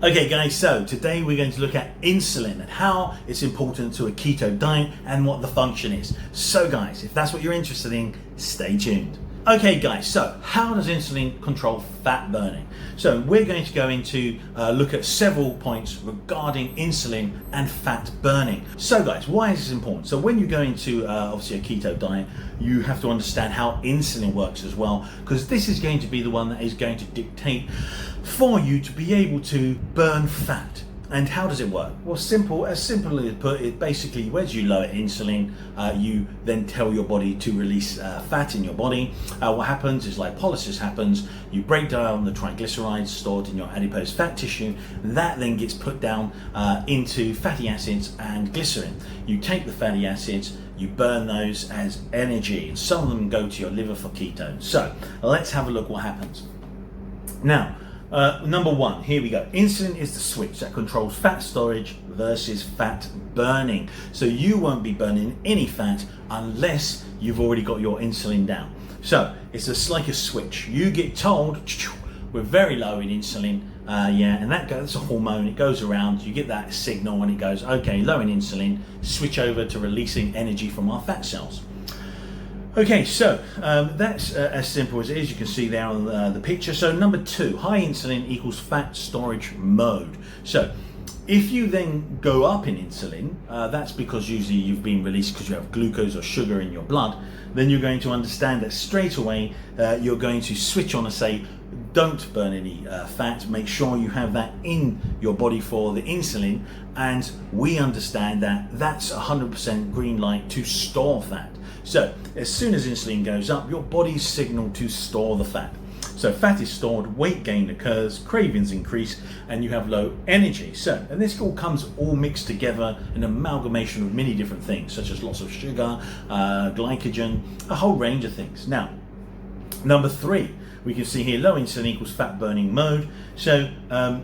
Okay guys, so today we're going to look at insulin and how it's important to a keto diet and what the function is. So guys, if that's what you're interested in, stay tuned. Okay guys, so how does insulin control fat burning? So we're going to go into look at several points regarding insulin and fat burning. So guys, why is this important? So when you go into obviously a keto diet, you have to understand how insulin works as well, because this is going to be the one that is going to dictate for you to be able to burn fat. And how does it work? Well, as simple as put, it basically, as you lower insulin, you then tell your body to release fat in your body. What happens is lipolysis happens. You break down the triglycerides stored in your adipose fat tissue. That then gets put down into fatty acids and glycerin. You take the fatty acids, you burn those as energy, and some of them go to your liver for ketones. So let's have a look what happens. Now, number one, here we go. Insulin is the switch that controls fat storage versus fat burning. So you won't be burning any fat unless you've already got your insulin down. So it's just like a switch. You get told we're very low in insulin, and that's a hormone. It goes around, you get that signal and it goes, okay, low in insulin, switch over to releasing energy from our fat cells. Okay, so that's as simple as it is. You can see there on the picture. So number two, high insulin equals fat storage mode. So if you then go up in insulin, that's because usually you've been released because you have glucose or sugar in your blood. Then you're going to understand that straight away you're going to switch on and say, don't burn any fat, make sure you have that in your body for the insulin, and we understand that that's 100% green light to store fat. So as soon as insulin goes up, your body's signal to store the fat. So fat is stored, weight gain occurs, cravings increase, and you have low energy. So, and this all comes all mixed together, an amalgamation of many different things, such as lots of sugar, glycogen, a whole range of things. Now, number three, we can see here low insulin equals fat burning mode. So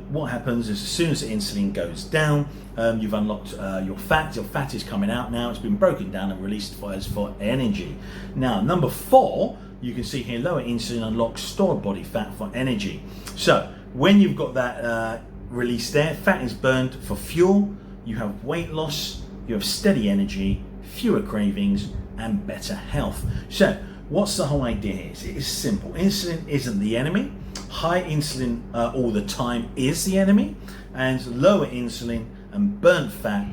what happens is as soon as the insulin goes down, you've unlocked your fat is coming out now, it's been broken down and released for energy. Now number four, you can see here lower insulin unlocks stored body fat for energy. So when you've got that released there, fat is burned for fuel, you have weight loss, you have steady energy, fewer cravings, and better health. So what's the whole idea here? It is simple. Insulin isn't the enemy. High insulin all the time is the enemy, and lower insulin and burnt fat,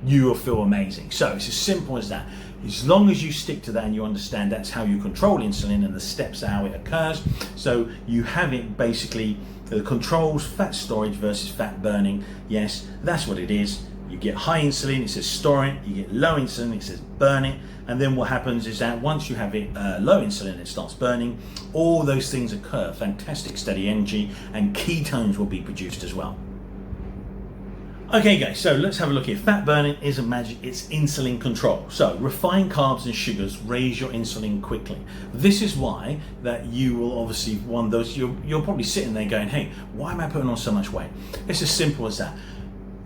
you will feel amazing. So it's as simple as that. As long as you stick to that and you understand that's how you control insulin and the steps how it occurs. So you have it basically controls fat storage versus fat burning. Yes, that's what it is. You get high insulin, it says store it. You get low insulin, it says burn it. And then what happens is that once you have it low insulin, it starts burning. All those things occur. Fantastic steady energy, and ketones will be produced as well. Okay guys, so let's have a look here. Fat burning isn't magic, it's insulin control. So refined carbs and sugars raise your insulin quickly. This is why that you will obviously you're probably sitting there going, hey, why am I putting on so much weight? It's as simple as that.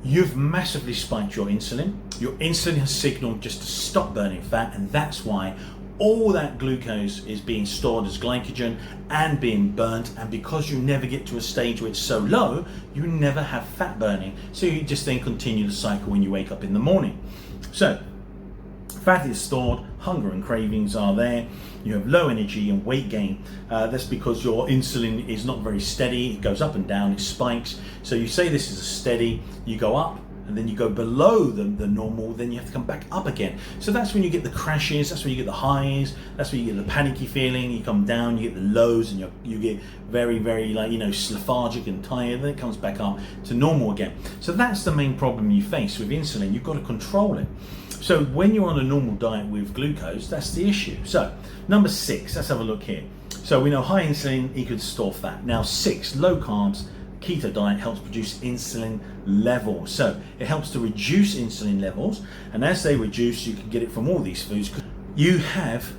You've massively spiked your insulin. Your insulin has signaled just to stop burning fat, and that's why all that glucose is being stored as glycogen and being burnt. And because you never get to a stage where it's so low, you never have fat burning. So you just then continue the cycle when you wake up in the morning. So fat is stored, hunger and cravings are there, you have low energy and weight gain. That's because your insulin is not very steady, it goes up and down, it spikes. So you say this is a steady, you go up, and then you go below the normal, then you have to come back up again. So that's when you get the crashes, that's when you get the highs, that's when you get the panicky feeling, you come down, you get the lows, and you get very, very lethargic and tired, then it comes back up to normal again. So that's the main problem you face with insulin, you've got to control it. So when you're on a normal diet with glucose, that's the issue. So number six, let's have a look here. So we know high insulin equals store fat. Now six, low carbs, keto diet helps produce insulin levels. So it helps to reduce insulin levels, and as they reduce, you can get it from all these foods. You have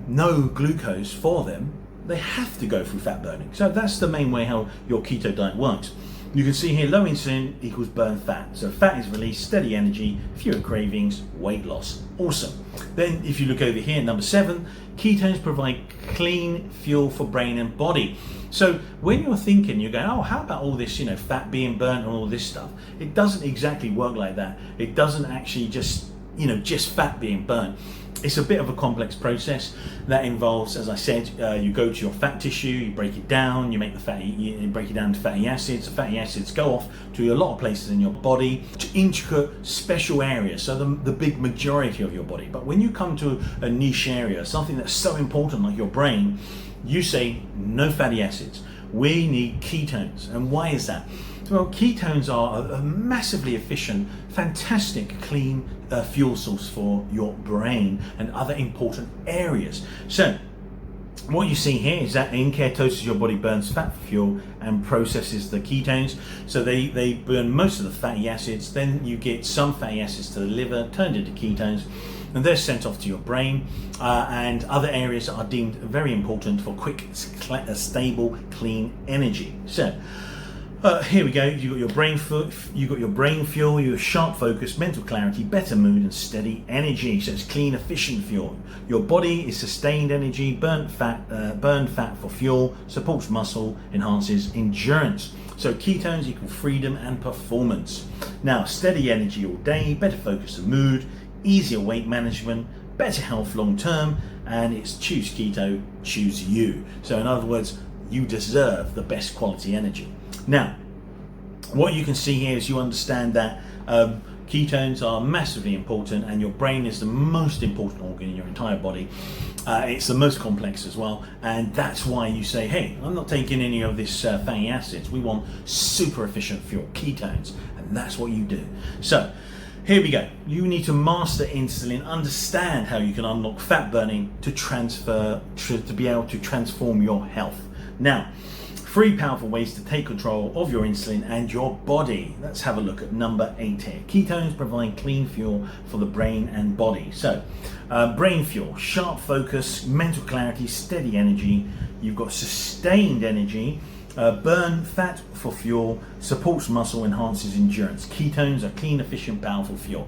no glucose for them, they have to go through fat burning. So that's the main way how your keto diet works. You can see here low insulin equals burn fat. So fat is released, steady energy, fewer cravings, weight loss. Awesome. Then if you look over here, number 7, ketones provide clean fuel for brain and body. So when you're thinking, you're going, oh, how about all this, fat being burnt and all this stuff? It doesn't exactly work like that. It doesn't actually just fat being burnt. It's a bit of a complex process that involves, as I said, you go to your fat tissue, you break it down, you break it down to fatty acids. The fatty acids go off to a lot of places in your body, to intricate special areas, so the big majority of your body. But when you come to a niche area, something that's so important like your brain, you say no fatty acids. We need ketones. And why is that? Well, ketones are a massively efficient, fantastic, clean fuel source for your brain and other important areas. So what you see here is that in ketosis, your body burns fat for fuel and processes the ketones. So they burn most of the fatty acids. Then you get some fatty acids to the liver, turned into ketones, and they're sent off to your brain and other areas that are deemed very important for quick, stable, clean energy. So here we go. You got your brain fuel, your sharp focus, mental clarity, better mood, and steady energy. So it's clean, efficient fuel. Your body is sustained energy, burned fat for fuel, supports muscle, enhances endurance. So ketones equal freedom and performance. Now, steady energy all day, better focus and mood, easier weight management, better health long term, and it's choose keto, choose you. So in other words, you deserve the best quality energy. Now, what you can see here is you understand that ketones are massively important, and your brain is the most important organ in your entire body. It's the most complex as well, and that's why you say, hey, I'm not taking any of this fatty acids. We want super efficient fuel, ketones, and that's what you do. So here we go. You need to master insulin, understand how you can unlock fat burning to be able to transform your health. Now, 3 powerful ways to take control of your insulin and your body. Let's have a look at number 8 here. Ketones provide clean fuel for the brain and body. So, brain fuel, sharp focus, mental clarity, steady energy. You've got sustained energy, burn fat for fuel, supports muscle, enhances endurance. Ketones are clean, efficient, powerful fuel.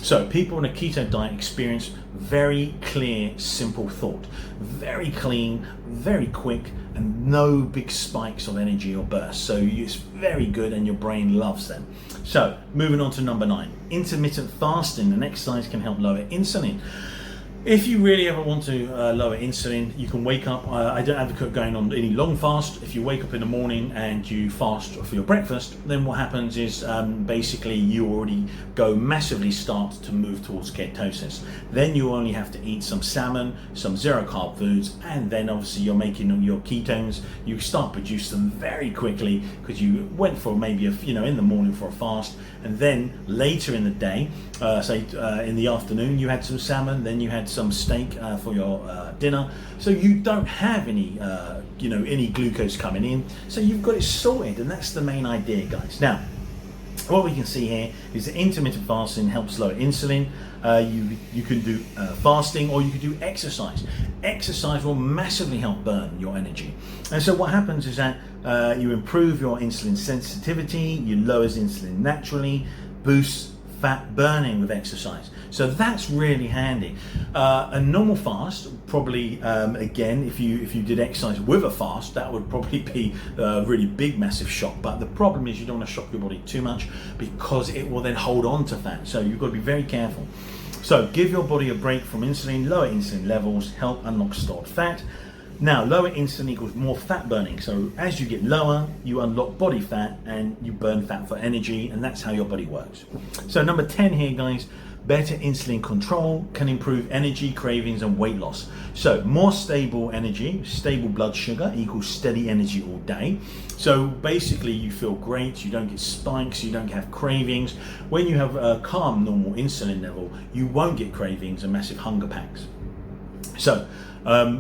So people on a keto diet experience very clear, simple thought. Very clean, very quick, and no big spikes of energy or bursts. So it's very good and your brain loves them. So moving on to number 9. Intermittent fasting and exercise can help lower insulin. If you really ever want to lower insulin, you can wake up. I don't advocate going on any long fast. If you wake up in the morning and you fast for your breakfast, then what happens is basically you already go massively start to move towards ketosis. Then you only have to eat some salmon, some zero carb foods, and then obviously you're making your ketones. You start producing them very quickly because you went for maybe in the morning for a fast, and then later in the day, in the afternoon, you had some salmon, then you had some steak for your dinner, so you don't have any glucose coming in, so you've got it sorted, and that's the main idea, guys. Now, what we can see here is that intermittent fasting helps lower insulin. You can do fasting, or you can do exercise. Exercise will massively help burn your energy, and so what happens is that you improve your insulin sensitivity, you lowers insulin naturally, boosts fat burning with exercise. So that's really handy. A normal fast, probably again, if you did exercise with a fast, that would probably be a really big, massive shock. But the problem is you don't want to shock your body too much because it will then hold on to fat. So you've got to be very careful. So give your body a break from insulin, lower insulin levels, help unlock stored fat. Now, lower insulin equals more fat burning. So as you get lower, you unlock body fat and you burn fat for energy, and that's how your body works. So number 10 here, guys, better insulin control can improve energy, cravings, and weight loss. So more stable energy, stable blood sugar equals steady energy all day. So basically you feel great, you don't get spikes, you don't have cravings. When you have a calm, normal insulin level, you won't get cravings and massive hunger pangs. So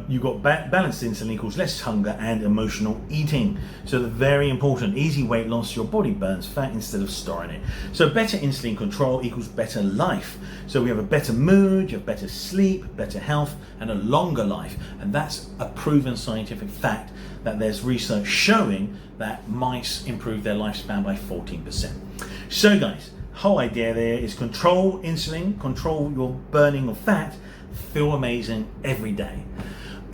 you've got balanced insulin equals less hunger and emotional eating. So the very important, easy weight loss, your body burns fat instead of storing it. So better insulin control equals better life. So we have a better mood, you have better sleep, better health, and a longer life. And that's a proven scientific fact that there's research showing that mice improve their lifespan by 14%. So guys, whole idea there is control insulin, control your burning of fat, feel amazing every day.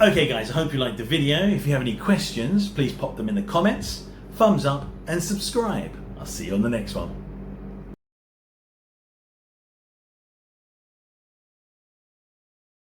Okay guys, I hope you liked the video. If you have any questions, please pop them in the comments, thumbs up and subscribe. I'll see you on the next one.